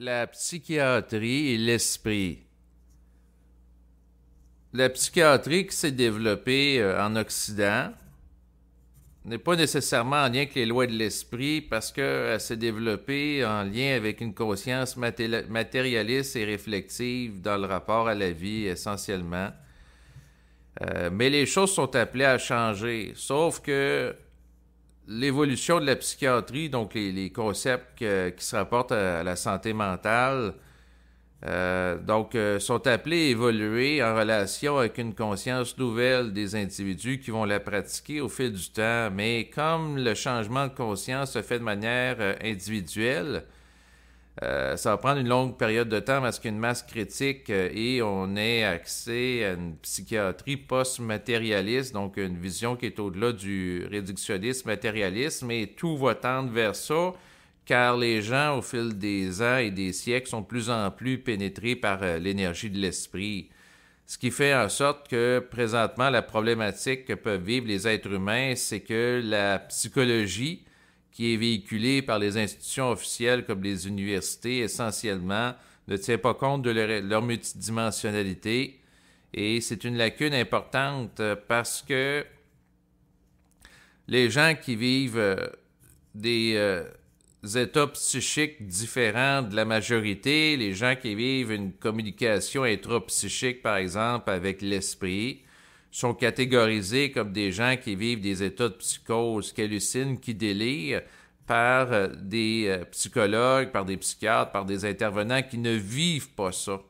La psychiatrie et l'esprit. La psychiatrie qui s'est développée en Occident n'est pas nécessairement en lien avec les lois de l'esprit parce qu'elle s'est développée en lien avec une conscience matérialiste et réflexive dans le rapport à la vie essentiellement. Mais les choses sont appelées à changer, sauf que l'évolution de la psychiatrie, donc les concepts qui se rapportent à la santé mentale, sont appelés à évoluer en relation avec une conscience nouvelle des individus qui vont la pratiquer au fil du temps. Mais comme le changement de conscience se fait de manière individuelle, ça va prendre une longue période de temps parce qu'il y a une masse critique et on ait accès à une psychiatrie post-matérialiste, donc une vision qui est au-delà du réductionnisme matérialiste, mais tout va tendre vers ça, car les gens, au fil des ans et des siècles, sont de plus en plus pénétrés par l'énergie de l'esprit. Ce qui fait en sorte que, présentement, la problématique que peuvent vivre les êtres humains, c'est que la psychologie, qui est véhiculée par les institutions officielles comme les universités, essentiellement, ne tient pas compte de leur multidimensionnalité. Et c'est une lacune importante parce que les gens qui vivent des états psychiques différents de la majorité, les gens qui vivent une communication intrapsychique, par exemple, avec l'esprit, sont catégorisés comme des gens qui vivent des états de psychose, qui hallucinent, qui délirent par des psychologues, par des psychiatres, par des intervenants qui ne vivent pas ça.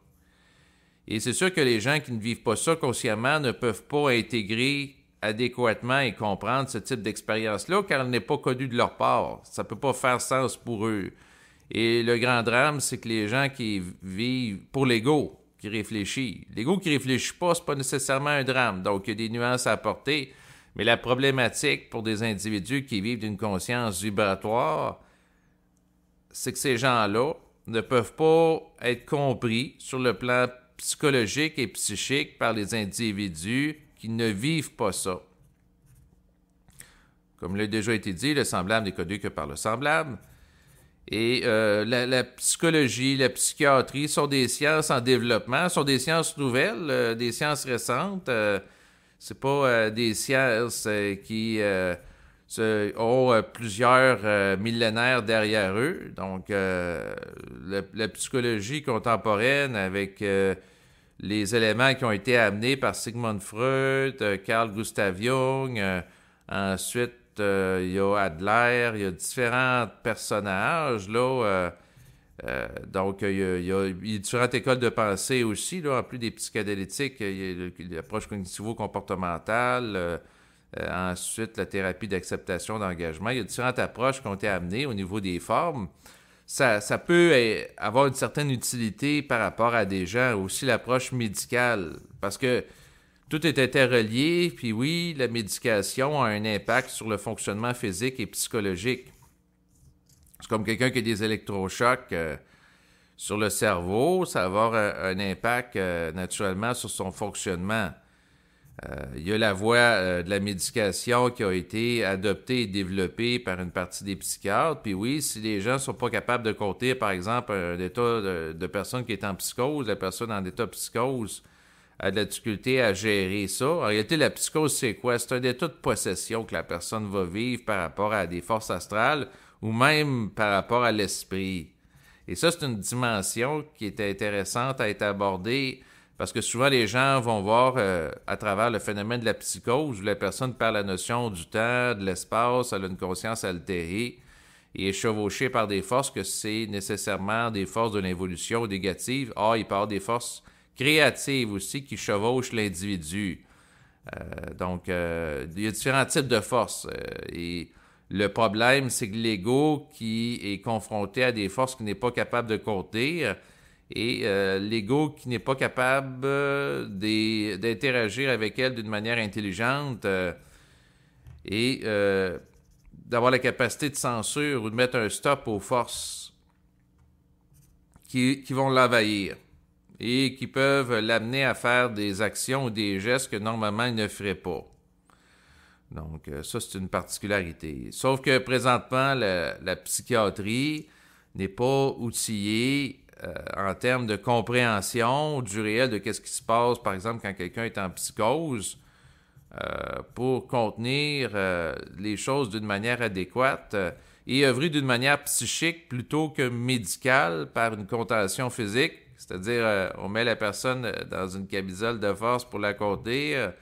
Et c'est sûr que les gens qui ne vivent pas ça consciemment ne peuvent pas intégrer adéquatement et comprendre ce type d'expérience-là, car elle n'est pas connue de leur part. Ça ne peut pas faire sens pour eux. Et le grand drame, c'est que les gens qui vivent pour l'ego, qui réfléchit. L'ego qui réfléchit pas, c'est pas nécessairement un drame. Donc, il y a des nuances à apporter. Mais la problématique pour des individus qui vivent d'une conscience vibratoire, c'est que ces gens-là ne peuvent pas être compris sur le plan psychologique et psychique par les individus qui ne vivent pas ça. Comme l'a déjà été dit, le semblable n'est connu que par le semblable. Et la psychologie, la psychiatrie sont des sciences en développement, sont des sciences nouvelles, des sciences récentes. C'est pas des sciences qui ont plusieurs millénaires derrière eux. Donc, la psychologie contemporaine avec les éléments qui ont été amenés par Sigmund Freud, Carl Gustav Jung, ensuite il y a Adler, il y a différents personnages, là. Donc, il y a différentes écoles de pensée aussi, là, en plus des psychédéliques, il y a l'approche cognitivo-comportementale, ensuite la thérapie d'acceptation d'engagement. Il y a différentes approches qui ont été amenées au niveau des formes. Ça peut avoir une certaine utilité par rapport à des gens, aussi l'approche médicale, parce que tout est interrelié, puis oui, la médication a un impact sur le fonctionnement physique et psychologique. C'est comme quelqu'un qui a des électrochocs sur le cerveau, ça va avoir un impact naturellement sur son fonctionnement. Il y a la voie de la médication qui a été adoptée et développée par une partie des psychiatres. Puis oui, si les gens ne sont pas capables de compter, par exemple, un état de personne qui est en psychose, la personne en état de psychose a de la difficulté à gérer ça. En réalité, la psychose, c'est quoi? C'est un état de possession que la personne va vivre par rapport à des forces astrales ou même par rapport à l'esprit. Et ça, c'est une dimension qui est intéressante à être abordée parce que souvent, les gens vont voir à travers le phénomène de la psychose où la personne perd la notion du temps, de l'espace, elle a une conscience altérée et est chevauchée par des forces que c'est nécessairement des forces de l'involution négatives. Or, il peut y avoir des forces créatives aussi qui chevauchent l'individu. Il y a différents types de forces. Et le problème, c'est que l'ego qui est confronté à des forces qu'il n'est pas capable de contenir et l'ego qui n'est pas capable d'interagir avec elles d'une manière intelligente et d'avoir la capacité de censure ou de mettre un stop aux forces qui vont l'envahir et qui peuvent l'amener à faire des actions ou des gestes que normalement il ne ferait pas. Donc, ça, c'est une particularité. Sauf que présentement, la psychiatrie n'est pas outillée en termes de compréhension du réel de qu'est-ce qui se passe, par exemple, quand quelqu'un est en psychose, pour contenir les choses d'une manière adéquate et œuvrer d'une manière psychique plutôt que médicale par une contention physique, c'est-à-dire on met la personne dans une camisole de force pour la contenir,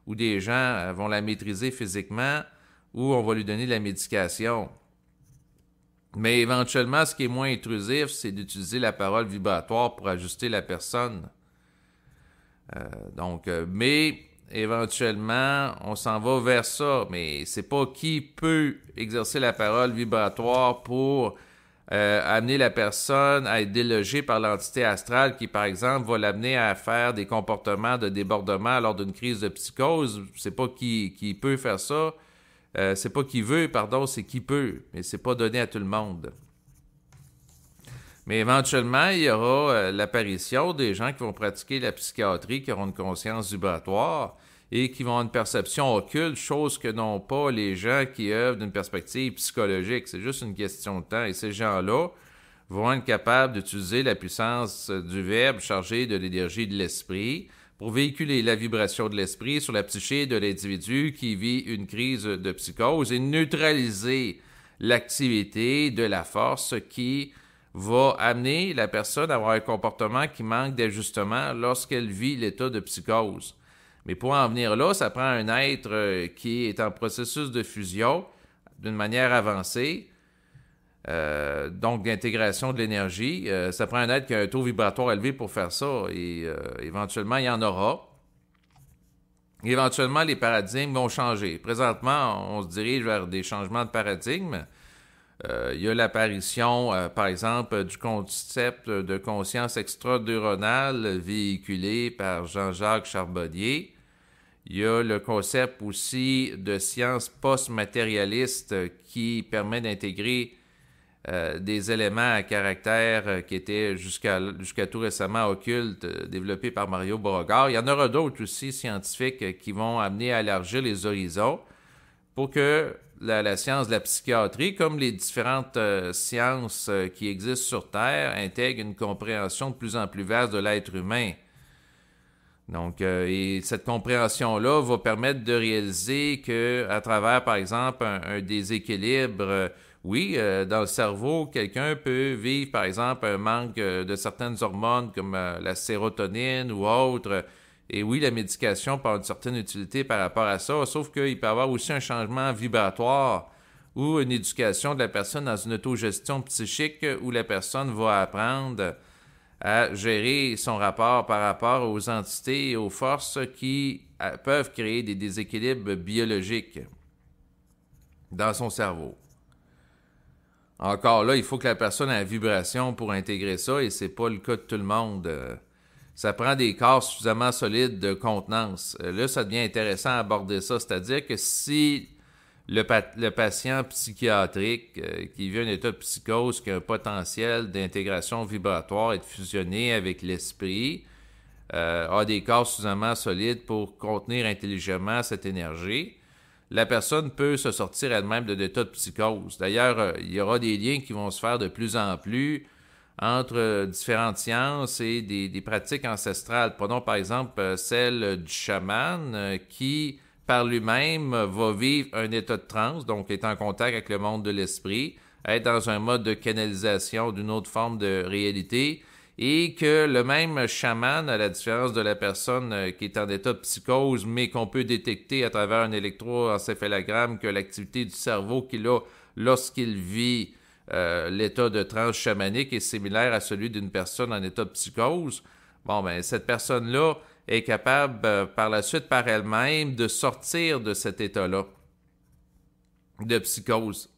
ou des gens vont la maîtriser physiquement, ou on va lui donner de la médication. Mais éventuellement, ce qui est moins intrusif, c'est d'utiliser la parole vibratoire pour ajuster la personne. Mais éventuellement, on s'en va vers ça. Mais c'est pas qui peut exercer la parole vibratoire pour amener la personne à être délogée par l'entité astrale qui, par exemple, va l'amener à faire des comportements de débordement lors d'une crise de psychose. C'est pas qui peut faire ça. C'est pas qui veut, pardon, c'est qui peut. Mais c'est pas donné à tout le monde. Mais éventuellement, il y aura l'apparition des gens qui vont pratiquer la psychiatrie, qui auront une conscience vibratoire et qui vont avoir une perception occulte, chose que n'ont pas les gens qui œuvrent d'une perspective psychologique. C'est juste une question de temps. Et ces gens-là vont être capables d'utiliser la puissance du verbe chargé de l'énergie de l'esprit pour véhiculer la vibration de l'esprit sur la psyché de l'individu qui vit une crise de psychose et neutraliser l'activité de la force qui va amener la personne à avoir un comportement qui manque d'ajustement lorsqu'elle vit l'état de psychose. Mais pour en venir là, ça prend un être qui est en processus de fusion d'une manière avancée, donc d'intégration de l'énergie. Ça prend un être qui a un taux vibratoire élevé pour faire ça, et éventuellement, il y en aura. Éventuellement, les paradigmes vont changer. Présentement, on se dirige vers des changements de paradigme. Il y a l'apparition, par exemple, du concept de conscience extraneuronale véhiculé par Jean-Jacques Charbonnier. Il y a le concept aussi de science post-matérialiste qui permet d'intégrer des éléments à caractère qui étaient jusqu'à tout récemment occultes, développés par Mario Beauregard. Il y en aura d'autres aussi scientifiques qui vont amener à élargir les horizons pour que la science de la psychiatrie, comme les différentes sciences qui existent sur Terre, intègre une compréhension de plus en plus vaste de l'être humain. Donc, et cette compréhension-là va permettre de réaliser qu'à travers, par exemple, un déséquilibre, dans le cerveau, quelqu'un peut vivre, par exemple, un manque de certaines hormones comme la sérotonine ou autre. Et oui, la médication peut avoir une certaine utilité par rapport à ça, sauf qu'il peut y avoir aussi un changement vibratoire ou une éducation de la personne dans une autogestion psychique où la personne va apprendre à gérer son rapport par rapport aux entités et aux forces qui peuvent créer des déséquilibres biologiques dans son cerveau. Encore là, il faut que la personne ait la vibration pour intégrer ça, et c'est pas le cas de tout le monde. Ça prend des corps suffisamment solides de contenance. Là, ça devient intéressant à aborder ça. C'est-à-dire que si le patient psychiatrique qui vit un état de psychose, qui a un potentiel d'intégration vibratoire et de fusionner avec l'esprit, a des corps suffisamment solides pour contenir intelligemment cette énergie, la personne peut se sortir elle-même de l'état de psychose. D'ailleurs, il y aura des liens qui vont se faire de plus en plus entre différentes sciences et des pratiques ancestrales. Prenons par exemple celle du chaman qui, par lui-même, va vivre un état de transe, donc est en contact avec le monde de l'esprit, être dans un mode de canalisation d'une autre forme de réalité, et que le même chaman, à la différence de la personne qui est en état de psychose, mais qu'on peut détecter à travers un électroencéphalogramme que l'activité du cerveau qu'il a lorsqu'il vit l'état de transe chamanique est similaire à celui d'une personne en état de psychose, cette personne-là est capable par la suite par elle-même de sortir de cet état-là de psychose.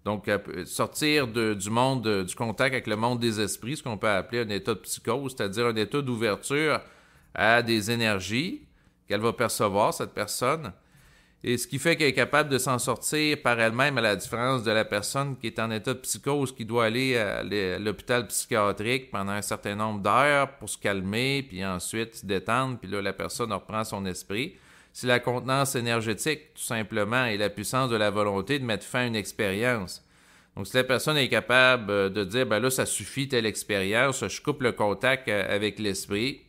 Donc, sortir du monde, du contact avec le monde des esprits, ce qu'on peut appeler un état de psychose, c'est-à-dire un état d'ouverture à des énergies qu'elle va percevoir, cette personne. Et ce qui fait qu'elle est capable de s'en sortir par elle-même, à la différence de la personne qui est en état de psychose, qui doit aller à l'hôpital psychiatrique pendant un certain nombre d'heures pour se calmer, puis ensuite se détendre, puis là, la personne reprend son esprit. C'est la contenance énergétique, tout simplement, et la puissance de la volonté de mettre fin à une expérience. Donc, si la personne est capable de dire, ben là, ça suffit, telle expérience, je coupe le contact avec l'esprit,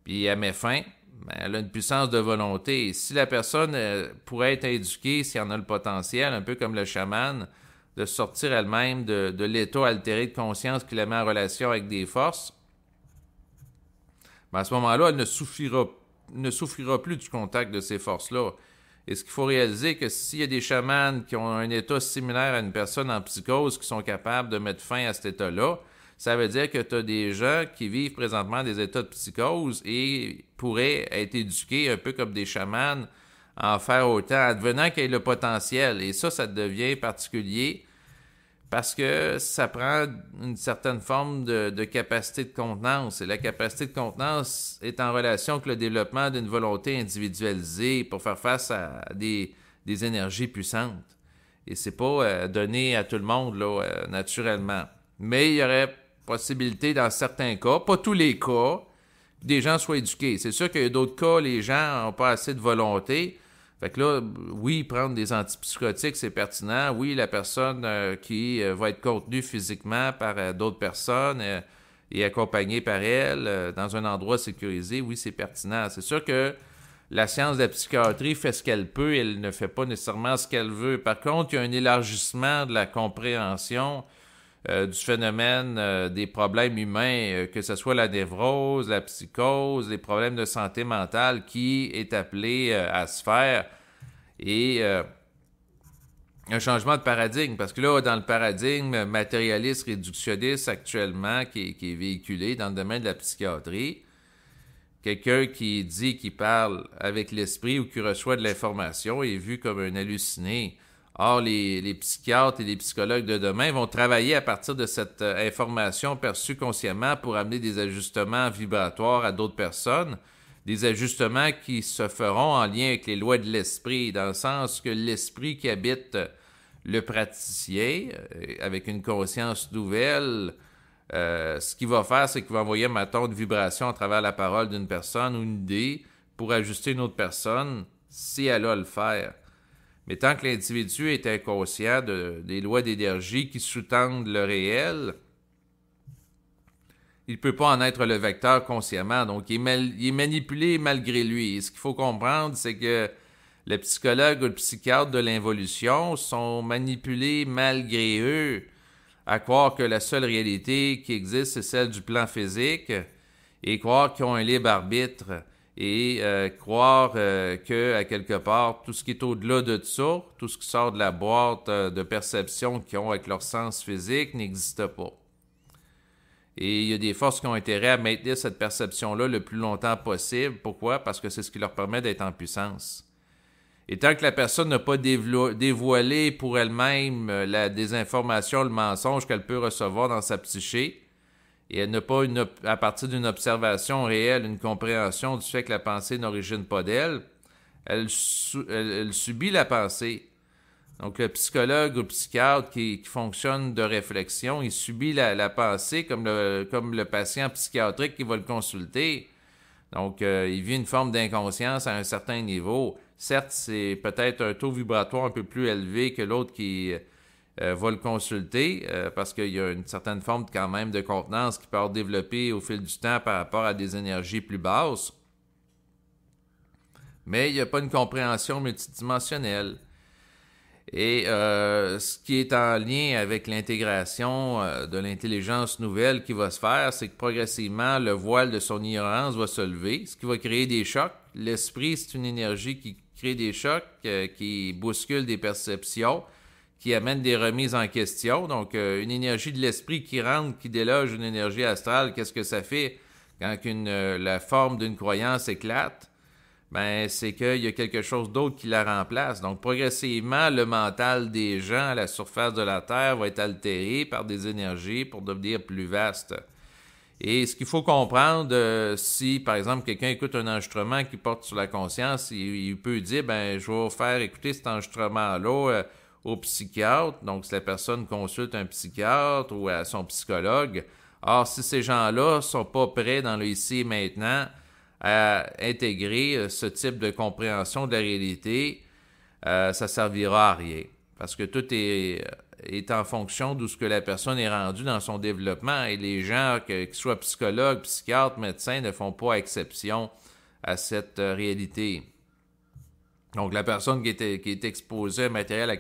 puis elle met fin, ben, elle a une puissance de volonté. Et si la personne pourrait être éduquée, s'il en a le potentiel, un peu comme le chaman, de sortir elle-même de l'état altéré de conscience qui la met en relation avec des forces, ben à ce moment-là, elle ne souffrira plus du contact de ces forces-là. Et ce qu'il faut réaliser, que s'il y a des chamans qui ont un état similaire à une personne en psychose qui sont capables de mettre fin à cet état-là, ça veut dire que tu as des gens qui vivent présentement des états de psychose et pourraient être éduqués un peu comme des chamans, en faire autant, advenant qu'il y ait le potentiel. Et ça devient particulier parce que ça prend une certaine forme de capacité de contenance. Et la capacité de contenance est en relation avec le développement d'une volonté individualisée pour faire face à des énergies puissantes. Et c'est pas donné à tout le monde là, naturellement. Mais il y aurait possibilité dans certains cas, pas tous les cas, que des gens soient éduqués. C'est sûr qu'il y a d'autres cas, les gens n'ont pas assez de volonté. Fait que là, oui, prendre des antipsychotiques, c'est pertinent. Oui, la personne qui va être contenue physiquement par d'autres personnes et accompagnée par elle dans un endroit sécurisé, oui, c'est pertinent. C'est sûr que la science de la psychiatrie fait ce qu'elle peut, elle ne fait pas nécessairement ce qu'elle veut. Par contre, il y a un élargissement de la compréhension du phénomène des problèmes humains, que ce soit la névrose, la psychose, les problèmes de santé mentale qui est appelé à se faire et un changement de paradigme. Parce que là, dans le paradigme matérialiste, réductionniste actuellement qui est véhiculé dans le domaine de la psychiatrie, quelqu'un qui dit qu'il parle avec l'esprit ou qui reçoit de l'information est vu comme un halluciné. Or, les psychiatres et les psychologues de demain vont travailler à partir de cette information perçue consciemment pour amener des ajustements vibratoires à d'autres personnes, des ajustements qui se feront en lien avec les lois de l'esprit, dans le sens que l'esprit qui habite le praticien, avec une conscience nouvelle, ce qu'il va faire, c'est qu'il va envoyer un ton de vibration à travers la parole d'une personne ou une idée pour ajuster une autre personne si elle a à le faire. Mais tant que l'individu est inconscient des lois d'énergie qui sous-tendent le réel, il ne peut pas en être le vecteur consciemment. Donc, il est manipulé malgré lui. Et ce qu'il faut comprendre, c'est que le psychologue ou le psychiatre de l'involution sont manipulés malgré eux à croire que la seule réalité qui existe, c'est celle du plan physique et croire qu'ils ont un libre arbitre. Et croire que, à quelque part, tout ce qui est au-delà de ça, tout ce qui sort de la boîte de perception qu'ils ont avec leur sens physique n'existe pas. Et il y a des forces qui ont intérêt à maintenir cette perception-là le plus longtemps possible. Pourquoi? Parce que c'est ce qui leur permet d'être en puissance. Et tant que la personne n'a pas dévoilé pour elle-même la désinformation, le mensonge qu'elle peut recevoir dans sa psyché, et elle n'a pas, à partir d'une observation réelle, une compréhension du fait que la pensée n'origine pas d'elle, elle subit la pensée. Donc, le psychologue ou le psychiatre qui fonctionne de réflexion, il subit la pensée comme le patient psychiatrique qui va le consulter. Donc, il vit une forme d'inconscience à un certain niveau. Certes, c'est peut-être un taux vibratoire un peu plus élevé que l'autre qui va le consulter parce qu'il y a une certaine forme quand même de contenance qui peut être développée au fil du temps par rapport à des énergies plus basses. Mais il n'y a pas une compréhension multidimensionnelle. Et ce qui est en lien avec l'intégration de l'intelligence nouvelle qui va se faire, c'est que progressivement, le voile de son ignorance va se lever, ce qui va créer des chocs. L'esprit, c'est une énergie qui crée des chocs, qui bouscule des perceptions, qui amène des remises en question. Donc, une énergie de l'esprit qui rentre, qui déloge une énergie astrale, qu'est-ce que ça fait quand la forme d'une croyance éclate? Ben, c'est qu'il y a quelque chose d'autre qui la remplace. Donc, progressivement, le mental des gens à la surface de la Terre va être altéré par des énergies pour devenir plus vaste. Et ce qu'il faut comprendre, si, par exemple, quelqu'un écoute un enregistrement qui porte sur la conscience, il peut dire, ben, je vais vous faire écouter cet enregistrement-là au psychiatre. Donc, si la personne consulte un psychiatre ou à son psychologue. Or, si ces gens-là ne sont pas prêts dans le ici et maintenant à intégrer ce type de compréhension de la réalité, ça ne servira à rien. Parce que tout est en fonction d'où ce que la personne est rendue dans son développement. Et les gens, qu'ils soient psychologues, psychiatres, médecins, ne font pas exception à cette réalité. Donc, la personne qui est exposée à un matériel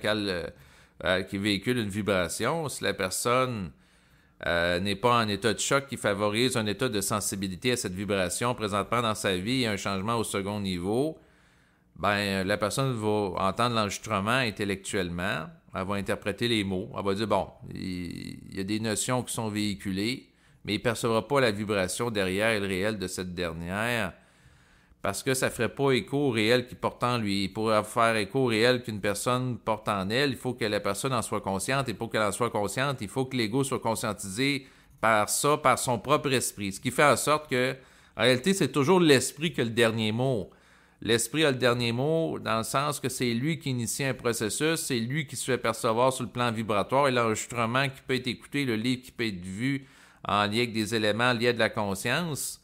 qui véhicule une vibration, si la personne n'est pas en état de choc qui favorise un état de sensibilité à cette vibration présentement dans sa vie et un changement au second niveau, ben la personne va entendre l'enregistrement intellectuellement, elle va interpréter les mots, elle va dire, bon, il y a des notions qui sont véhiculées, mais il ne percevra pas la vibration derrière et le réel de cette dernière, parce que ça ne ferait pas écho au réel qu'il porte en lui. Pour faire écho au réel qu'une personne porte en elle, il faut que la personne en soit consciente, et pour qu'elle en soit consciente, il faut que l'ego soit conscientisé par ça, par son propre esprit. Ce qui fait en sorte que, en réalité, c'est toujours l'esprit qui a le dernier mot. L'esprit a le dernier mot dans le sens que c'est lui qui initie un processus, c'est lui qui se fait percevoir sur le plan vibratoire, et l'enregistrement qui peut être écouté, le livre qui peut être vu en lien avec des éléments liés à de la conscience.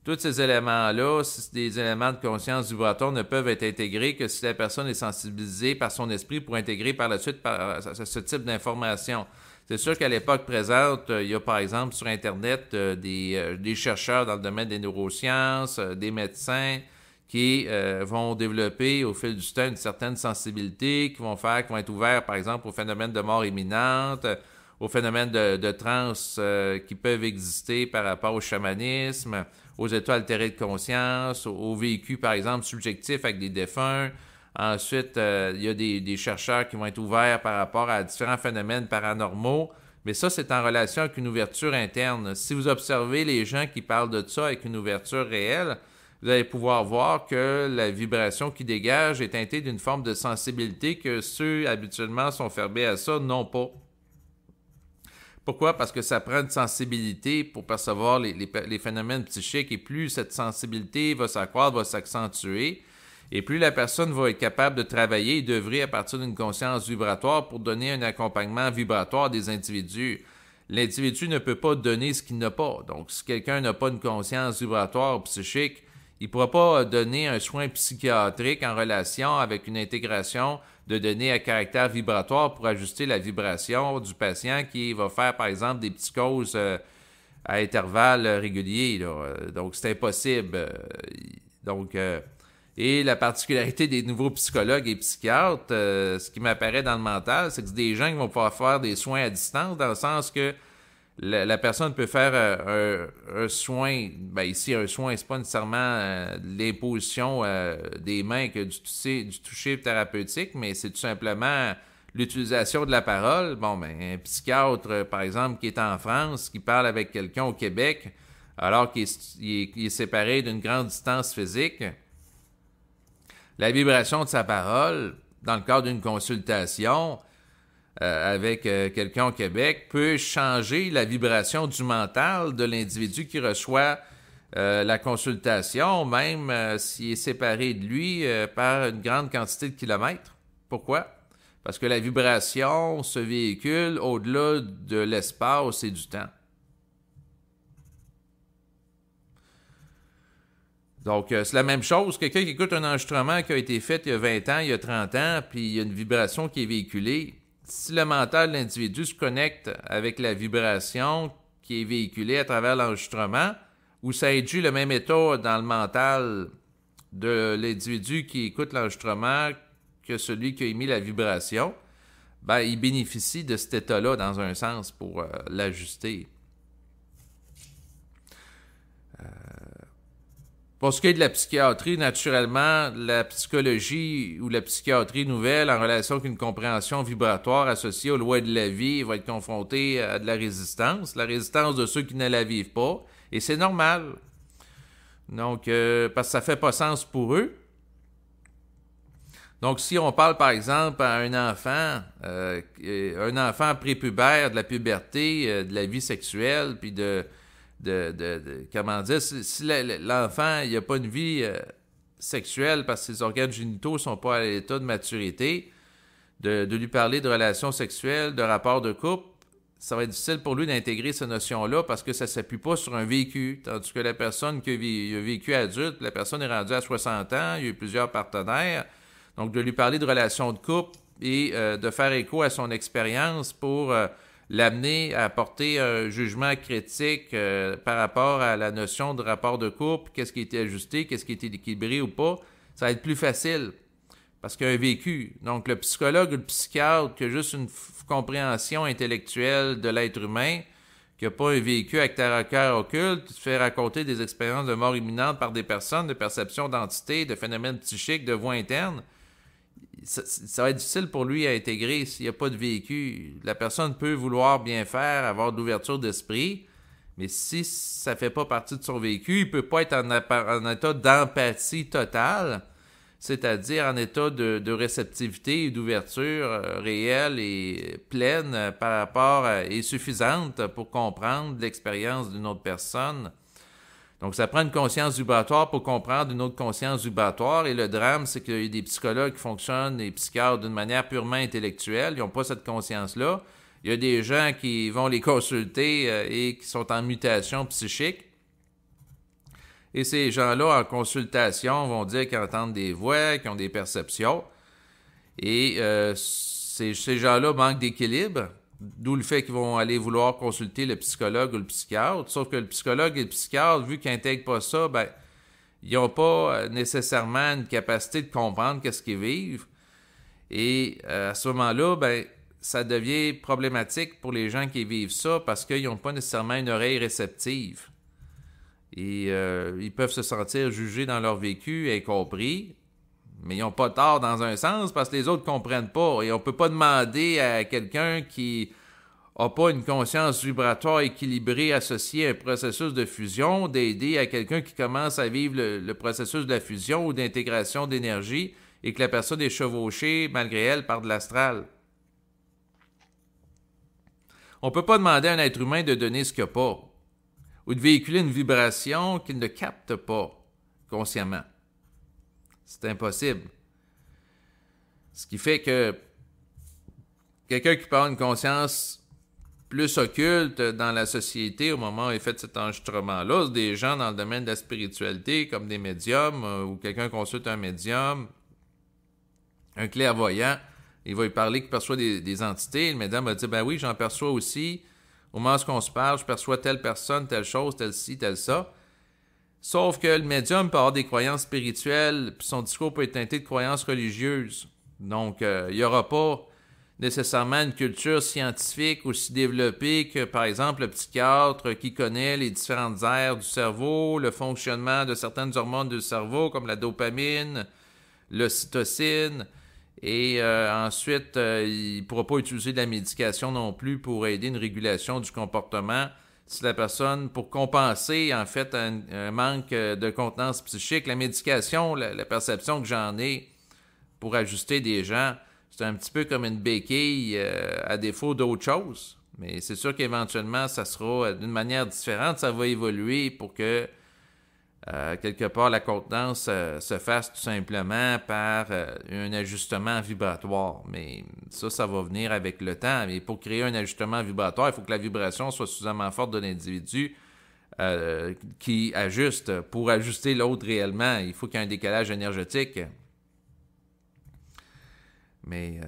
Tous ces éléments-là, c'est des éléments de conscience vibratoire, ne peuvent être intégrés que si la personne est sensibilisée par son esprit pour intégrer par la suite ce type d'information. C'est sûr qu'à l'époque présente, il y a par exemple sur Internet des chercheurs dans le domaine des neurosciences, des médecins qui vont développer au fil du temps une certaine sensibilité, qui vont être ouverts par exemple au phénomène de mort imminente, aux phénomènes de transe qui peuvent exister par rapport au chamanisme, aux états altérés de conscience, au vécu, par exemple, subjectif avec des défunts. Ensuite, il y a des chercheurs qui vont être ouverts par rapport à différents phénomènes paranormaux. Mais ça, c'est en relation avec une ouverture interne. Si vous observez les gens qui parlent de ça avec une ouverture réelle, vous allez pouvoir voir que la vibration qui dégage est teintée d'une forme de sensibilité que ceux habituellement sont fermés à ça n'ont pas. Pourquoi? Parce que ça prend une sensibilité pour percevoir les phénomènes psychiques, et plus cette sensibilité va s'accroître, va s'accentuer, et plus la personne va être capable de travailler et d'œuvrer à partir d'une conscience vibratoire pour donner un accompagnement vibratoire des individus. L'individu ne peut pas donner ce qu'il n'a pas. Donc, si quelqu'un n'a pas une conscience vibratoire ou psychique, il ne pourra pas donner un soin psychiatrique en relation avec une intégration de données à caractère vibratoire pour ajuster la vibration du patient qui va faire, par exemple, des psychoses à intervalles réguliers. Là. Donc, c'est impossible. Et la particularité des nouveaux psychologues et psychiatres, ce qui m'apparaît dans le mental, c'est que c'est des gens qui vont pouvoir faire des soins à distance, dans le sens que la personne peut faire un soin. Ben ici, un soin, c'est pas nécessairement l'imposition des mains que du toucher thérapeutique, mais c'est tout simplement l'utilisation de la parole. Bon, ben, un psychiatre, par exemple, qui est en France, qui parle avec quelqu'un au Québec, alors qu'il est séparé d'une grande distance physique, la vibration de sa parole, dans le cadre d'une consultation, avec quelqu'un au Québec, peut changer la vibration du mental de l'individu qui reçoit la consultation, même s'il est séparé de lui par une grande quantité de kilomètres. Pourquoi? Parce que la vibration se véhicule au-delà de l'espace et du temps. Donc, c'est la même chose. Quelqu'un qui écoute un enregistrement qui a été fait il y a 20 ans, il y a 30 ans, puis il y a une vibration qui est véhiculée. Si le mental de l'individu se connecte avec la vibration qui est véhiculée à travers l'enregistrement, ou ça induit le même état dans le mental de l'individu qui écoute l'enregistrement que celui qui a émis la vibration, ben, il bénéficie de cet état-là dans un sens pour l'ajuster. Pour ce qui est de la psychiatrie, naturellement, la psychologie ou la psychiatrie nouvelle en relation avec une compréhension vibratoire associée aux lois de la vie va être confrontée à de la résistance de ceux qui ne la vivent pas, et c'est normal. Donc, parce que ça fait pas sens pour eux. Donc, si on parle, par exemple, à un enfant prépubère, de la puberté, de la vie sexuelle, puis comment dire, si l'enfant il n'a pas une vie sexuelle parce que ses organes génitaux ne sont pas à l'état de maturité, de lui parler de relations sexuelles, de rapports de couple, ça va être difficile pour lui d'intégrer ces notions-là parce que ça ne s'appuie pas sur un vécu. Tandis que la personne qui a vécu adulte, la personne est rendue à 60 ans, il y a eu plusieurs partenaires. Donc, de lui parler de relations de couple, et de faire écho à son expérience pour l'amener à porter un jugement critique par rapport à la notion de rapport de couple, qu'est-ce qui a été ajusté, qu'est-ce qui a été équilibré ou pas, ça va être plus facile parce qu'il y a un vécu. Donc, le psychologue ou le psychiatre qui a juste une compréhension intellectuelle de l'être humain, qui n'a pas un vécu avec caractère occulte, qui se fait raconter des expériences de mort imminente par des personnes, de perception d'entités, de phénomènes psychiques, de voix internes, ça va être difficile pour lui à intégrer s'il n'y a pas de vécu. La personne peut vouloir bien faire, avoir de l'ouverture d'esprit, mais si ça ne fait pas partie de son vécu, il ne peut pas être en état d'empathie totale, c'est-à-dire en état de réceptivité et d'ouverture réelle et pleine par rapport et suffisante pour comprendre l'expérience d'une autre personne. Donc, ça prend une conscience vibratoire pour comprendre une autre conscience vibratoire. Et le drame, c'est qu'il y a des psychologues qui fonctionnent, des psychiatres, d'une manière purement intellectuelle. Ils n'ont pas cette conscience-là. Il y a des gens qui vont les consulter et qui sont en mutation psychique. Et ces gens-là, en consultation, vont dire qu'ils entendent des voix, qu'ils ont des perceptions. Et ces gens-là manquent d'équilibre. D'où le fait qu'ils vont aller vouloir consulter le psychologue ou le psychiatre. Sauf que le psychologue et le psychiatre, vu qu'ils n'intègrent pas ça, ben, ils n'ont pas nécessairement une capacité de comprendre qu'est-ce qu'ils vivent. Et à ce moment-là, ben, ça devient problématique pour les gens qui vivent ça parce qu'ils n'ont pas nécessairement une oreille réceptive. Et ils peuvent se sentir jugés dans leur vécu et compris. Mais ils n'ont pas tort dans un sens parce que les autres ne comprennent pas. Et on ne peut pas demander à quelqu'un qui n'a pas une conscience vibratoire équilibrée associée à un processus de fusion d'aider à quelqu'un qui commence à vivre le processus de la fusion ou d'intégration d'énergie et que la personne est chevauchée malgré elle par de l'astral. On ne peut pas demander à un être humain de donner ce qu'il n'a pas ou de véhiculer une vibration qu'il ne capte pas consciemment. C'est impossible. Ce qui fait que quelqu'un qui parle une conscience plus occulte dans la société au moment où il fait cet enregistrement-là, c'est des gens dans le domaine de la spiritualité, comme des médiums, ou quelqu'un consulte un médium, un clairvoyant, il va lui parler qu'il perçoit des entités, le médium va dire « Ben oui, j'en perçois aussi. Au moment où on se parle, je perçois telle personne, telle chose, telle ci, telle ça. » Sauf que le médium peut avoir des croyances spirituelles, puis son discours peut être teinté de croyances religieuses. Donc, il n'y aura pas nécessairement une culture scientifique aussi développée que, par exemple, le psychiatre qui connaît les différentes aires du cerveau, le fonctionnement de certaines hormones du cerveau, comme la dopamine, l'ocytocine, et ensuite, il ne pourra pas utiliser de la médication non plus pour aider une régulation du comportement. Si la personne, pour compenser en fait un manque de contenance psychique, la médication, la perception que j'en ai pour ajuster des gens, c'est un petit peu comme une béquille à défaut d'autre chose. Mais c'est sûr qu'éventuellement, ça sera d'une manière différente, ça va évoluer pour que quelque part la contenance se fasse tout simplement par un ajustement vibratoire. Mais ça va venir avec le temps. Mais pour créer un ajustement vibratoire, il faut que la vibration soit suffisamment forte de l'individu qui ajuste. Pour ajuster l'autre réellement, il faut qu'il y ait un décalage énergétique. Mais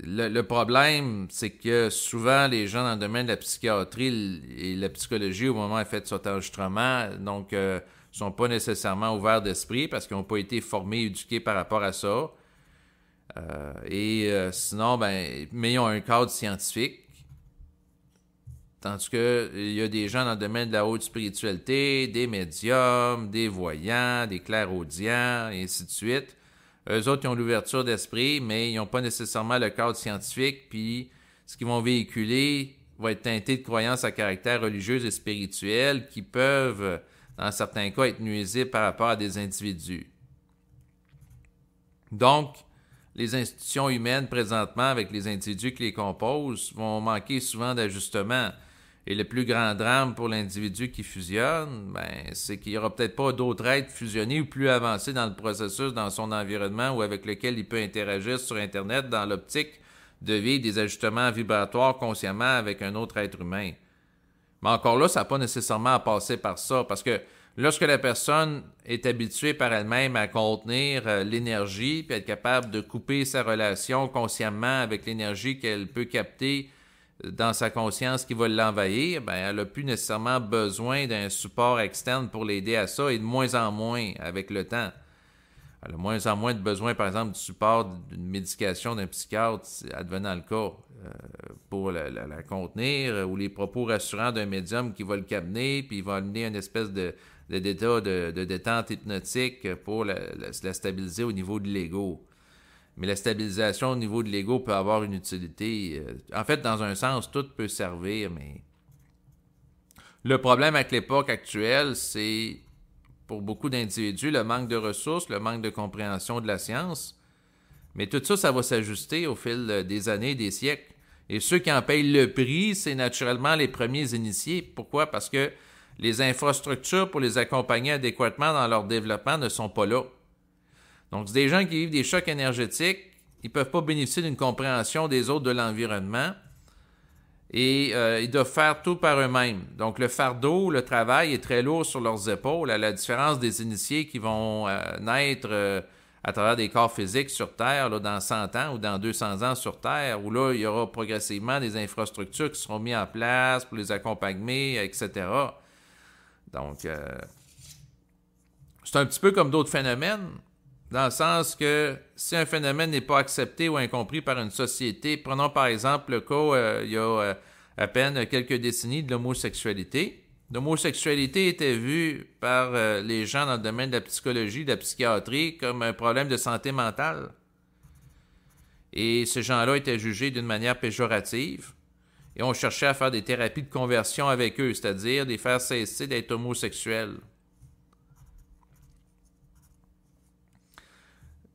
le problème, c'est que souvent, les gens dans le domaine de la psychiatrie et la psychologie, au moment où ils font cet enregistrement, donc sont pas nécessairement ouverts d'esprit parce qu'ils n'ont pas été formés, éduqués par rapport à ça. Sinon, mais ils ont un cadre scientifique. Tandis qu'il y a des gens dans le domaine de la haute spiritualité, des médiums, des voyants, des clairaudients, et ainsi de suite. Eux autres, ils ont l'ouverture d'esprit, mais ils n'ont pas nécessairement le cadre scientifique, puis ce qu'ils vont véhiculer va être teinté de croyances à caractère religieux et spirituel qui peuvent, dans certains cas, être nuisibles par rapport à des individus. Donc, les institutions humaines, présentement, avec les individus qui les composent, vont manquer souvent d'ajustement. Et le plus grand drame pour l'individu qui fusionne, c'est qu'il n'y aura peut-être pas d'autres êtres fusionnés ou plus avancés dans le processus, dans son environnement ou avec lequel il peut interagir sur Internet dans l'optique de vivre des ajustements vibratoires consciemment avec un autre être humain. Mais encore là, ça n'a pas nécessairement à passer par ça, parce que Lorsque la personne est habituée par elle-même à contenir l'énergie, puis être capable de couper sa relation consciemment avec l'énergie qu'elle peut capter dans sa conscience qui va l'envahir, ben, elle n'a plus nécessairement besoin d'un support externe pour l'aider à ça, et de moins en moins avec le temps. Elle a de moins en moins de besoin, par exemple, du support d'une médication d'un psychiatre, advenant le cas, pour la contenir, ou les propos rassurants d'un médium qui va le calmer, puis il va amener une espèce d'état de détente hypnotique pour la stabiliser au niveau de l'ego. Mais la stabilisation au niveau de l'ego peut avoir une utilité. En fait, dans un sens, tout peut servir, mais le problème avec l'époque actuelle, c'est, pour beaucoup d'individus, le manque de ressources, le manque de compréhension de la science. Mais tout ça, ça va s'ajuster au fil des années, des siècles. Et ceux qui en payent le prix, c'est naturellement les premiers initiés. Pourquoi? Parce que les infrastructures pour les accompagner adéquatement dans leur développement ne sont pas là. Donc, c'est des gens qui vivent des chocs énergétiques, ils ne peuvent pas bénéficier d'une compréhension des autres de l'environnement et ils doivent faire tout par eux-mêmes. Donc, le fardeau, le travail est très lourd sur leurs épaules, à la différence des initiés qui vont naître à travers des corps physiques sur Terre là, dans 100 ans ou dans 200 ans sur Terre, où là, il y aura progressivement des infrastructures qui seront mises en place pour les accompagner, etc. Donc, c'est un petit peu comme d'autres phénomènes, dans le sens que si un phénomène n'est pas accepté ou incompris par une société, prenons par exemple le cas, il y a à peine quelques décennies, de l'homosexualité. L'homosexualité était vue par les gens dans le domaine de la psychologie, de la psychiatrie, comme un problème de santé mentale. Et ces gens-là étaient jugés d'une manière péjorative. Et on cherchait à faire des thérapies de conversion avec eux, c'est-à-dire de les faire cesser d'être homosexuels.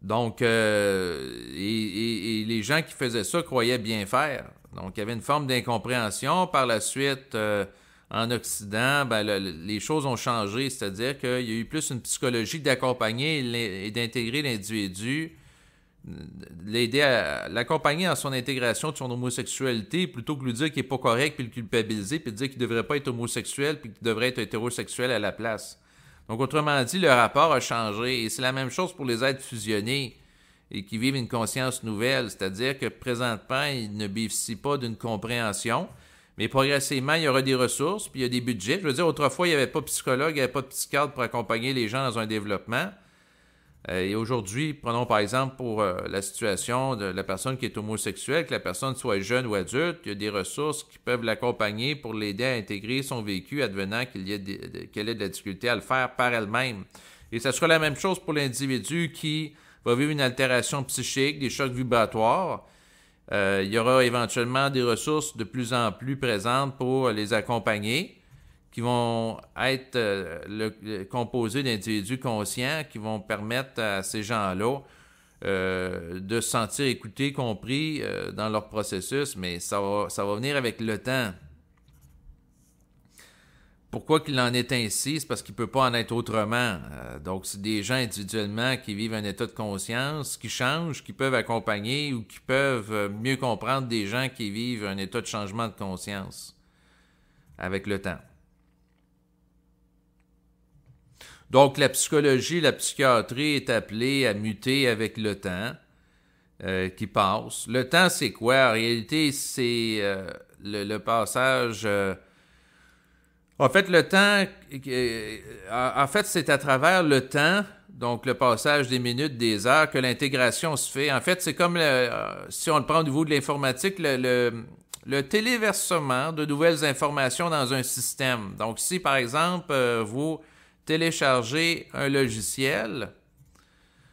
Donc, et les gens qui faisaient ça croyaient bien faire. Donc, il y avait une forme d'incompréhension. Par la suite, en Occident, ben, les choses ont changé, c'est-à-dire qu'il y a eu plus une psychologie d'accompagner et d'intégrer l'individu, l'aider à l'accompagner dans son intégration de son homosexualité, plutôt que de lui dire qu'il n'est pas correct, puis le culpabiliser, puis de dire qu'il ne devrait pas être homosexuel, puis qu'il devrait être hétérosexuel à la place. Donc, autrement dit, le rapport a changé. Et c'est la même chose pour les êtres fusionnés et qui vivent une conscience nouvelle. C'est-à-dire que présentement, ils ne bénéficient pas d'une compréhension, mais progressivement, il y aura des ressources, puis il y a des budgets. Je veux dire, autrefois, il n'y avait pas de psychologue, il n'y avait pas de psychiatre pour accompagner les gens dans un développement. Et aujourd'hui, prenons par exemple pour la situation de la personne qui est homosexuelle, que la personne soit jeune ou adulte, il y a des ressources qui peuvent l'accompagner pour l'aider à intégrer son vécu, advenant qu'elle ait de la difficulté à le faire par elle-même. Et ça sera la même chose pour l'individu qui va vivre une altération psychique, des chocs vibratoires. Il y aura éventuellement des ressources de plus en plus présentes pour les accompagner, qui vont être composés d'individus conscients qui vont permettre à ces gens-là de se sentir écoutés, compris dans leur processus, mais ça va venir avec le temps. Pourquoi qu'il en est ainsi? C'est parce qu'il ne peut pas en être autrement. Donc, c'est des gens individuellement qui vivent un état de conscience, qui changent, qui peuvent accompagner ou qui peuvent mieux comprendre des gens qui vivent un état de changement de conscience avec le temps. Donc, la psychologie, la psychiatrie est appelée à muter avec le temps qui passe. Le temps, c'est quoi? En réalité, c'est le passage... en fait, le temps... en fait, c'est à travers le temps, donc le passage des minutes, des heures, que l'intégration se fait. En fait, c'est comme, si on le prend au niveau de l'informatique, le téléversement de nouvelles informations dans un système. Donc, si, par exemple, vous télécharger un logiciel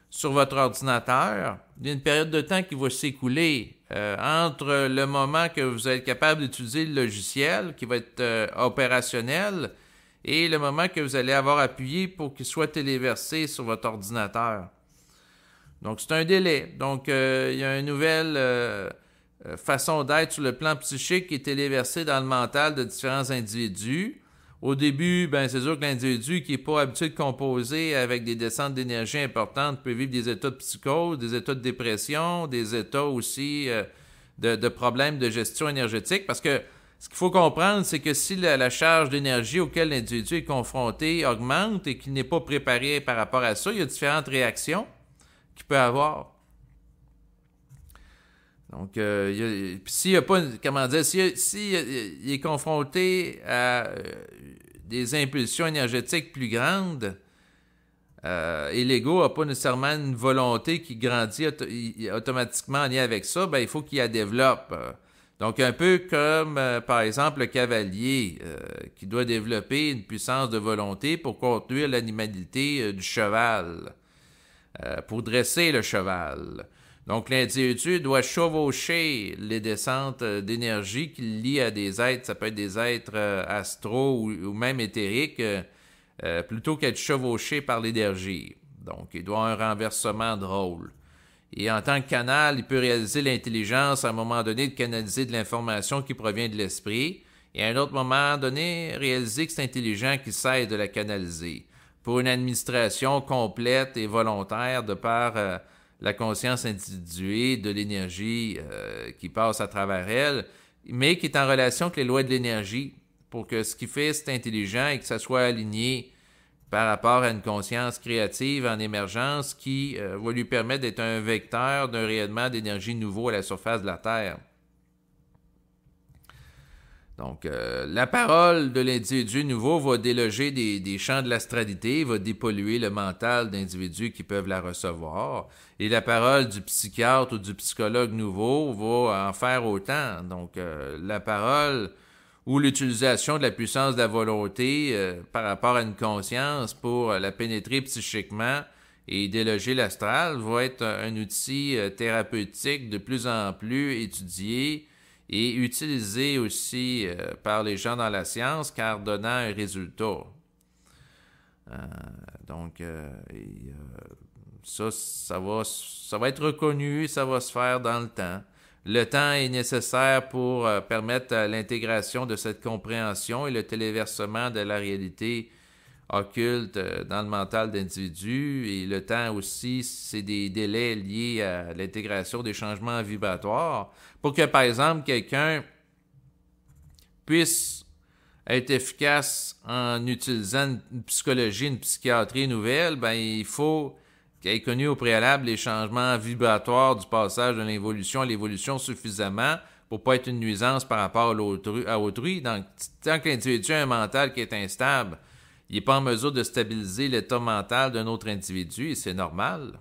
sur votre ordinateur, il y a une période de temps qui va s'écouler entre le moment que vous êtes capable d'utiliser le logiciel, qui va être opérationnel, et le moment que vous allez avoir appuyé pour qu'il soit téléversé sur votre ordinateur. Donc, c'est un délai. Donc, il y a une nouvelle façon d'être sur le plan psychique qui est téléversée dans le mental de différents individus. Au début, ben c'est sûr que l'individu qui n'est pas habitué de composer avec des descentes d'énergie importantes peut vivre des états de psychose, des états de dépression, des états aussi de problèmes de gestion énergétique, parce que Ce qu'il faut comprendre, c'est que si la charge d'énergie auquel l'individu est confronté augmente et qu'il n'est pas préparé par rapport à ça, il y a différentes réactions qu'il peut avoir. Donc, s'il n'y a pas, comment dire, s'il est confronté à des impulsions énergétiques plus grandes, et l'ego n'a pas nécessairement une volonté qui grandit automatiquement en lien avec ça, ben, il faut qu'il la développe. Donc, un peu comme, par exemple, le cavalier qui doit développer une puissance de volonté pour conduire l'animalité du cheval, pour dresser le cheval. Donc, l'individu doit chevaucher les descentes d'énergie qu'il lie à des êtres, ça peut être des êtres astraux ou même éthériques, plutôt qu'être chevauché par l'énergie. Donc, il doit avoir un renversement de rôle. Et en tant que canal, il peut réaliser l'intelligence à un moment donné de canaliser de l'information qui provient de l'esprit, et à un autre moment donné, réaliser que c'est intelligent qui cesse de la canaliser. Pour une administration complète et volontaire de par la conscience individuée de l'énergie qui passe à travers elle, mais qui est en relation avec les lois de l'énergie, pour que ce qui fait c'est intelligent et que ça soit aligné par rapport à une conscience créative en émergence qui va lui permettre d'être un vecteur d'un rayonnement d'énergie nouveau à la surface de la Terre. Donc, la parole de l'individu nouveau va déloger des champs de l'astralité, va dépolluer le mental d'individus qui peuvent la recevoir. Et la parole du psychiatre ou du psychologue nouveau va en faire autant. Donc, la parole ou l'utilisation de la puissance de la volonté par rapport à une conscience pour la pénétrer psychiquement et déloger l'astral va être un outil thérapeutique de plus en plus étudié et utilisé aussi par les gens dans la science, car donnant un résultat. Ça va être reconnu, ça va se faire dans le temps. Le temps est nécessaire pour permettre l'intégration de cette compréhension et le téléversement de la réalité occulte dans le mental d'individus. Et le temps aussi, c'est des délais liés à l'intégration des changements vibratoires pour que, par exemple, quelqu'un puisse être efficace en utilisant une psychologie, une psychiatrie nouvelle, ben il faut qu'il ait connu au préalable les changements vibratoires du passage de l'involution à l'évolution suffisamment pour ne pas être une nuisance par rapport à autrui. Donc, tant que l'individu a un mental qui est instable, il n'est pas en mesure de stabiliser l'état mental d'un autre individu, et c'est normal.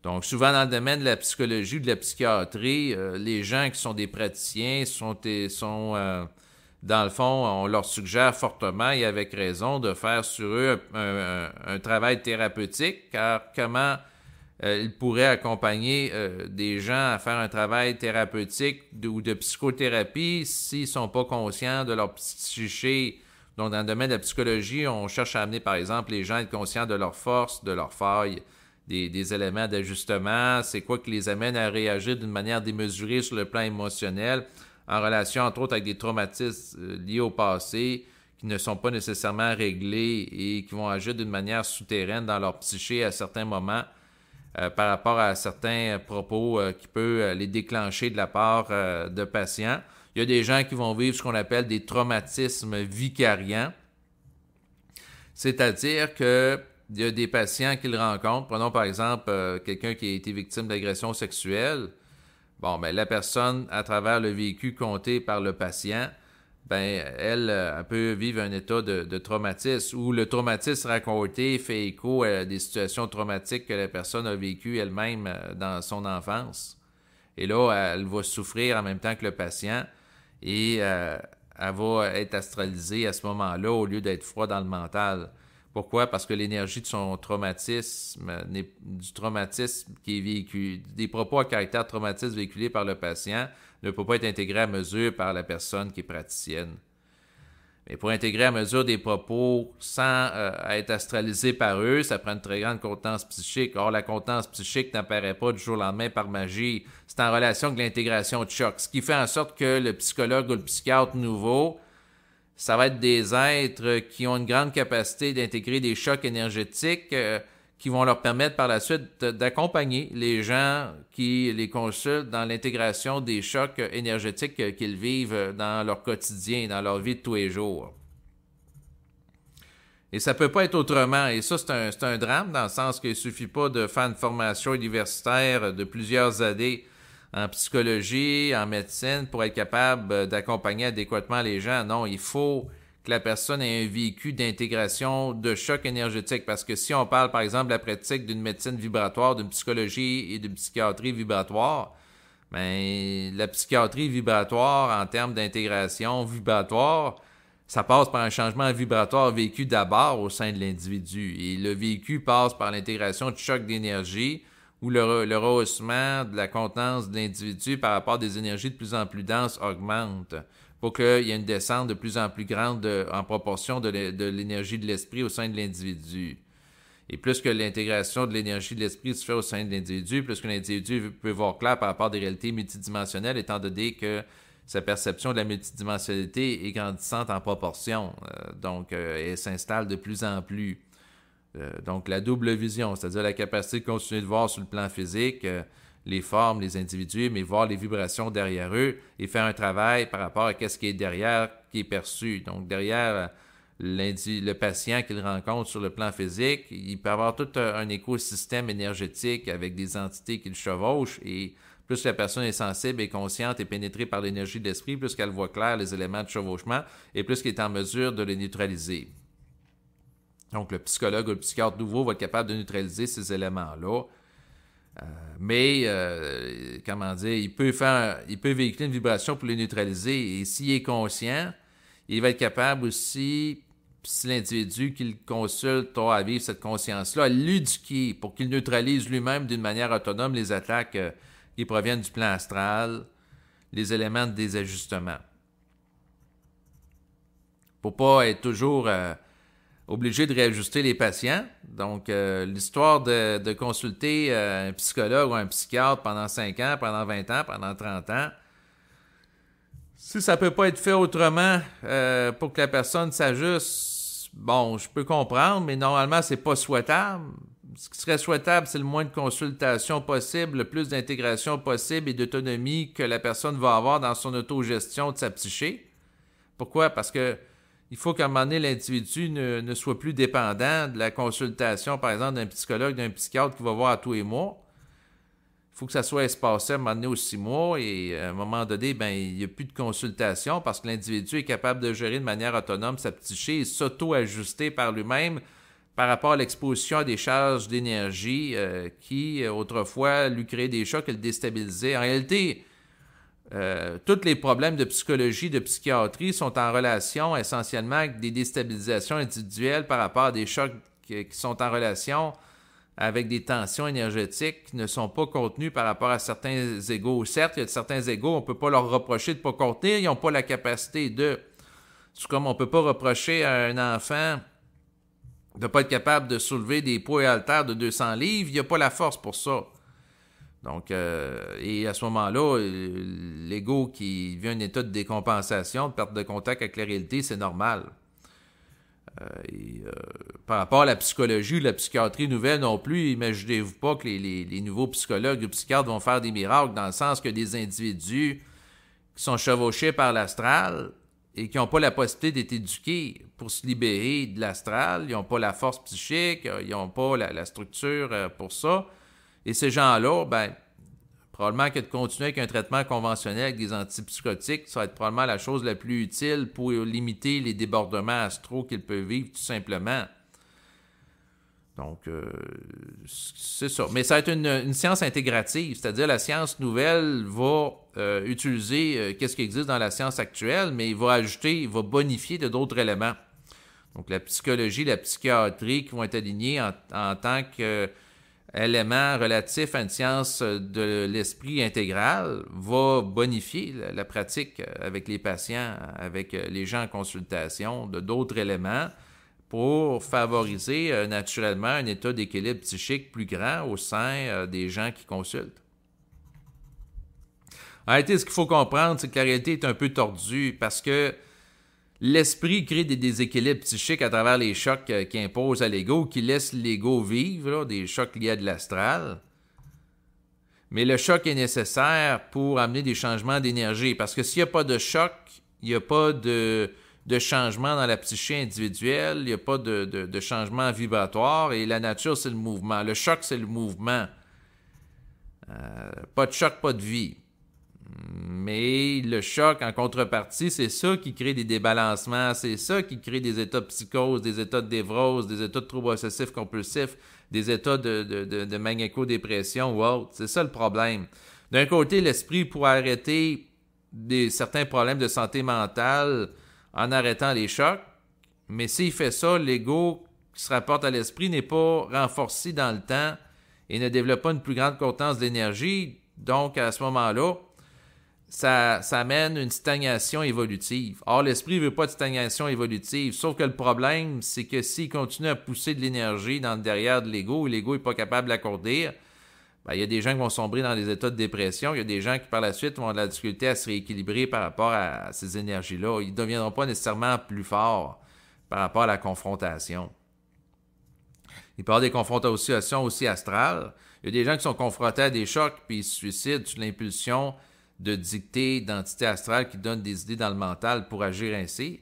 Donc, souvent dans le domaine de la psychologie ou de la psychiatrie, les gens qui sont des praticiens dans le fond, on leur suggère fortement et avec raison de faire sur eux un travail thérapeutique, car comment ils pourraient accompagner des gens à faire un travail thérapeutique ou de psychothérapie s'ils ne sont pas conscients de leur psyché. Donc, dans le domaine de la psychologie, on cherche à amener, par exemple, les gens à être conscients de leurs forces, de leurs failles, des éléments d'ajustement, c'est quoi qui les amène à réagir d'une manière démesurée sur le plan émotionnel, en relation, entre autres, avec des traumatismes liés au passé qui ne sont pas nécessairement réglés et qui vont agir d'une manière souterraine dans leur psyché à certains moments par rapport à certains propos qui peuvent les déclencher de la part de patients. Il y a des gens qui vont vivre ce qu'on appelle des traumatismes vicariants, c'est-à-dire que il y a des patients qu'ils rencontrent. Prenons par exemple quelqu'un qui a été victime d'agression sexuelle. Bon, ben la personne, à travers le vécu compté par le patient, ben elle peut vivre un état de traumatisme où le traumatisme raconté fait écho à des situations traumatiques que la personne a vécues elle-même dans son enfance. Et là, elle va souffrir en même temps que le patient et elle va être astralisée à ce moment-là au lieu d'être froide dans le mental. Pourquoi? Parce que l'énergie de son traumatisme, du traumatisme qui est véhiculé, des propos à caractère traumatisme véhiculés par le patient, ne peut pas être intégré à mesure par la personne qui est praticienne. Mais pour intégrer à mesure des propos sans être astralisé par eux, ça prend une très grande contenance psychique. Or, la contenance psychique n'apparaît pas du jour au lendemain par magie. C'est en relation avec l'intégration de choc. Ce qui fait en sorte que le psychologue ou le psychiatre nouveau, ça va être des êtres qui ont une grande capacité d'intégrer des chocs énergétiques qui vont leur permettre par la suite d'accompagner les gens qui les consultent dans l'intégration des chocs énergétiques qu'ils vivent dans leur quotidien, dans leur vie de tous les jours. Et ça peut pas être autrement. Et ça, c'est un drame dans le sens qu'il suffit pas de faire une formation universitaire de plusieurs années en psychologie, en médecine pour être capable d'accompagner adéquatement les gens. Non, il faut que la personne ait un vécu d'intégration de choc énergétique. Parce que si on parle, par exemple, de la pratique d'une médecine vibratoire, d'une psychologie et d'une psychiatrie vibratoire, bien, la psychiatrie vibratoire, en termes d'intégration vibratoire, ça passe par un changement vibratoire vécu d'abord au sein de l'individu. Et le vécu passe par l'intégration de chocs d'énergie où le rehaussement de la contenance de l'individu par rapport à des énergies de plus en plus denses augmente pour qu'il y ait une descente de plus en plus grande en proportion de l'énergie de l'esprit au sein de l'individu. Et plus que l'intégration de l'énergie de l'esprit se fait au sein de l'individu, plus que l'individu peut voir clair par rapport à des réalités multidimensionnelles, étant donné que sa perception de la multidimensionnalité est grandissante en proportion. Donc, elle s'installe de plus en plus. Donc, la double vision, c'est-à-dire la capacité de continuer de voir sur le plan physique les formes, les individus, mais voir les vibrations derrière eux et faire un travail par rapport à ce qui est derrière, qui est perçu. Donc, derrière le patient qu'il rencontre sur le plan physique, il peut avoir tout un écosystème énergétique avec des entités qu'il chevauche et plus la personne est sensible et consciente et pénétrée par l'énergie de l'esprit, plus qu'elle voit clair les éléments de chevauchement et plus qu'elle est en mesure de les neutraliser. Donc, le psychologue ou le psychiatre nouveau va être capable de neutraliser ces éléments-là. Comment dire, il peut véhiculer une vibration pour les neutraliser et s'il est conscient, il va être capable aussi, si l'individu qu'il consulte aura à vivre cette conscience-là, à l'éduquer pour qu'il neutralise lui-même d'une manière autonome les attaques qui proviennent du plan astral, les éléments de désajustement. Pour ne pas être toujours obligé de réajuster les patients. Donc, l'histoire de consulter un psychologue ou un psychiatre pendant 5 ans, pendant 20 ans, pendant 30 ans, si ça ne peut pas être fait autrement pour que la personne s'ajuste, bon, je peux comprendre, mais normalement, c'est pas souhaitable. Ce qui serait souhaitable, c'est le moins de consultations possible, le plus d'intégration possible et d'autonomie que la personne va avoir dans son autogestion de sa psyché. Pourquoi? Parce que il faut qu'à un moment donné, l'individu ne soit plus dépendant de la consultation, par exemple, d'un psychologue, d'un psychiatre qui va voir à tous les mois. Il faut que ça soit espacé à un moment donné aux 6 mois et à un moment donné, ben, il n'y a plus de consultation parce que l'individu est capable de gérer de manière autonome sa psyché et s'auto-ajuster par lui-même par rapport à l'exposition à des charges d'énergie qui, autrefois, lui créaient des chocs et le déstabilisaient. En réalité, tous les problèmes de psychologie, de psychiatrie sont en relation essentiellement avec des déstabilisations individuelles par rapport à des chocs qui sont en relation avec des tensions énergétiques qui ne sont pas contenues par rapport à certains égos. Certes, il y a certains égos, on ne peut pas leur reprocher de ne pas contenir, ils n'ont pas la capacité de... C'est comme on ne peut pas reprocher à un enfant de ne pas être capable de soulever des poids et haltères de 200 livres, il n'y a pas la force pour ça. Donc, et à ce moment-là, l'ego qui vit un état de décompensation, de perte de contact avec la réalité, c'est normal. Par rapport à la psychologie ou la psychiatrie nouvelle non plus, imaginez-vous pas que les nouveaux psychologues ou psychiatres vont faire des miracles dans le sens que des individus qui sont chevauchés par l'astral et qui n'ont pas la possibilité d'être éduqués pour se libérer de l'astral, ils n'ont pas la force psychique, ils n'ont pas la structure pour ça. Et ces gens-là, ben, probablement que de continuer avec un traitement conventionnel avec des antipsychotiques, ça va être probablement la chose la plus utile pour limiter les débordements astraux qu'ils peuvent vivre tout simplement. Donc, c'est ça. Mais ça va être une science intégrative, c'est-à-dire la science nouvelle va utiliser qu'est-ce qui existe dans la science actuelle, mais il va bonifier d'autres éléments. Donc, la psychologie, la psychiatrie qui vont être alignés en tant qu'éléments relatifs à une science de l'esprit intégral va bonifier la pratique avec les patients, avec les gens en consultation, d'autres éléments pour favoriser naturellement un état d'équilibre psychique plus grand au sein des gens qui consultent. En réalité, ce qu'il faut comprendre, c'est que la réalité est un peu tordue parce que L'esprit crée des déséquilibres psychiques à travers les chocs qui imposent à l'ego, qui laissent l'ego vivre, là, des chocs liés à de l'astral. Mais le choc est nécessaire pour amener des changements d'énergie, parce que s'il n'y a pas de choc, il n'y a pas de changement dans la psyché individuelle, il n'y a pas de changement vibratoire, et la nature, c'est le mouvement. Le choc, c'est le mouvement. Pas de choc, pas de vie. Mais le choc, en contrepartie, c'est ça qui crée des débalancements, c'est ça qui crée des états de psychose, des états de névrose, des états de troubles obsessifs compulsifs, des états de magnéco-dépression ou autre. C'est ça le problème. D'un côté, l'esprit pourrait arrêter certains problèmes de santé mentale en arrêtant les chocs, mais s'il fait ça, l'ego qui se rapporte à l'esprit n'est pas renforcé dans le temps et ne développe pas une plus grande contenance d'énergie. Donc, à ce moment-là, ça amène une stagnation évolutive. Or, l'esprit ne veut pas de stagnation évolutive, sauf que le problème, c'est que s'il continue à pousser de l'énergie dans le derrière de l'ego, et l'ego n'est pas capable d'accorder, ben, il y a des gens qui vont sombrer dans des états de dépression, il y a des gens qui, par la suite, vont avoir de la difficulté à se rééquilibrer par rapport à ces énergies-là. Ils ne deviendront pas nécessairement plus forts par rapport à la confrontation. Il peut y avoir des confrontations aussi astrales. Il y a des gens qui sont confrontés à des chocs puis ils se suicident sous l'impulsion de dictées d'entités astrales qui donnent des idées dans le mental pour agir ainsi.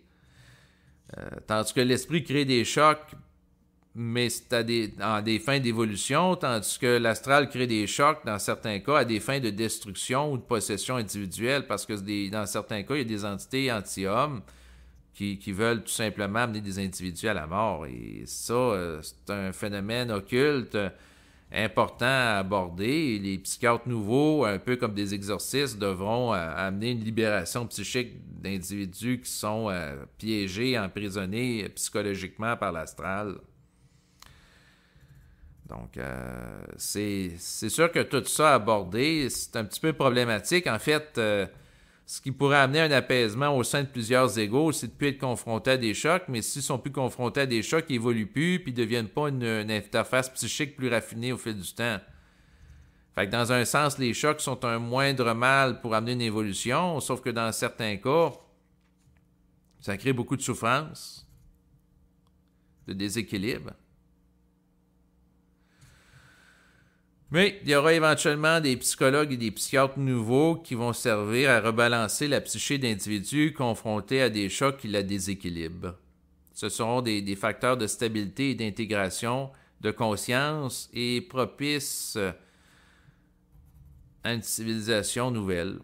Tandis que l'esprit crée des chocs, mais c'est à des fins d'évolution, tandis que l'astral crée des chocs, dans certains cas, à des fins de destruction ou de possession individuelle, parce que dans certains cas, il y a des entités anti-hommes qui veulent tout simplement amener des individus à la mort. Et ça, c'est un phénomène occulte important à aborder. Les psychiatres nouveaux, un peu comme des exorcistes, devront amener une libération psychique d'individus qui sont piégés, emprisonnés psychologiquement par l'astral. Donc, c'est sûr que tout ça abordé, c'est un petit peu problématique. En fait, ce qui pourrait amener un apaisement au sein de plusieurs égos, c'est de ne plus être confronté à des chocs, mais s'ils sont plus confrontés à des chocs, ils n'évoluent plus, puis ne deviennent pas une interface psychique plus raffinée au fil du temps. Fait que dans un sens, les chocs sont un moindre mal pour amener une évolution, sauf que dans certains cas, ça crée beaucoup de souffrance, de déséquilibre. Mais il y aura éventuellement des psychologues et des psychiatres nouveaux qui vont servir à rebalancer la psyché d'individus confrontés à des chocs qui la déséquilibrent. Ce seront des facteurs de stabilité et d'intégration de conscience et propices à une civilisation nouvelle.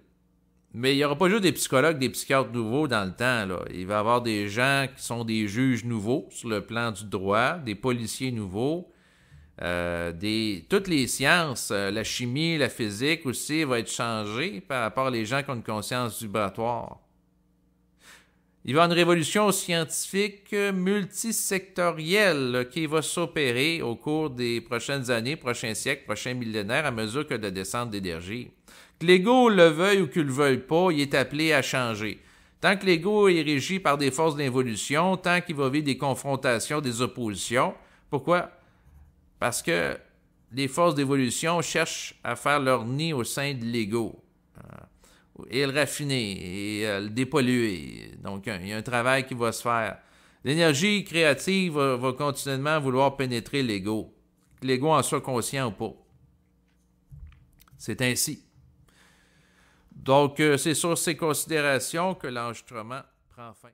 Mais il n'y aura pas juste des psychologues, des psychiatres nouveaux dans le temps, là. Il va y avoir des gens qui sont des juges nouveaux sur le plan du droit, des policiers nouveaux, toutes les sciences, la chimie, la physique aussi, va être changée par rapport à les gens qui ont une conscience vibratoire. Il va y avoir une révolution scientifique multisectorielle qui va s'opérer au cours des prochaines années, prochains siècles, prochains millénaires, à mesure que de descente d'énergie. Que l'ego le veuille ou qu'il le veuille pas, il est appelé à changer. Tant que l'ego est régi par des forces d'involution, tant qu'il va vivre des confrontations, des oppositions. Pourquoi? Parce que les forces d'évolution cherchent à faire leur nid au sein de l'ego et le raffiner et le dépolluer. Donc, il y a un travail qui va se faire. L'énergie créative va continuellement vouloir pénétrer l'ego. Que l'ego en soit conscient ou pas. C'est ainsi. Donc, c'est sur ces considérations que l'enregistrement prend fin.